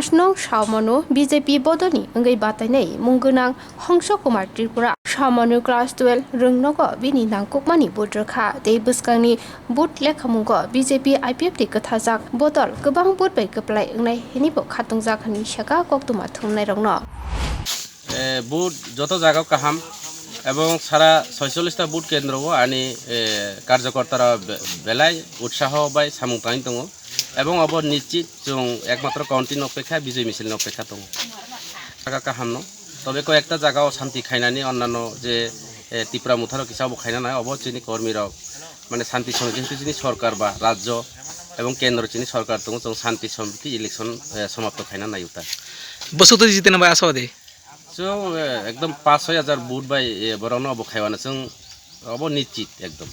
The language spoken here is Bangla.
Ashnong Chhawmanu BJP Bodolni Ngai Batainai Munggunang Hangsha Kumar Tripura Chhawmanu class 12 Rungnogo Bini Nankukmani Budrakha Dei Buskangni Bud Lekhamungo BJP IPF Ti Kathajak Bodol Gobang Bud Bai Kaplai Ngai Henibo Khatungjak Hani Shaka Koktuma Thungnai Rongno বুট যত জায়গা কাহাম এবং সারা 46টা বুট কেন্দ্র আনি কার্যকর্তারা বেলায় উৎসাহ বাই সামুংতানি দङ এবং অব নিশ্চিত जों একমাত্র কাউন্টিং অপেক্ষা বিজয় মিছিল অপেক্ষা দङ জায়গা কাহাম ন তবে কয়েকটা জায়গাও শান্তি খাইনানি অন্যান্য যে ত্রিপুরা মুথারও কিসাব খাইনা নাই অব চিনি কর্মীরা মানে শান্তি সমিতি চিনি সরকার বা রাজ্য এবং কেন্দ্র চিনি সরকার দङ जों শান্তি সমিতি ইলেকশন সমাপ্ত খাইনা নাই উতা বসুতো জিতে না আসাদে जों एकदम 5-6 हाजार बुट बाय बरावनो अब खायवानो जों अब निश्चित एकदम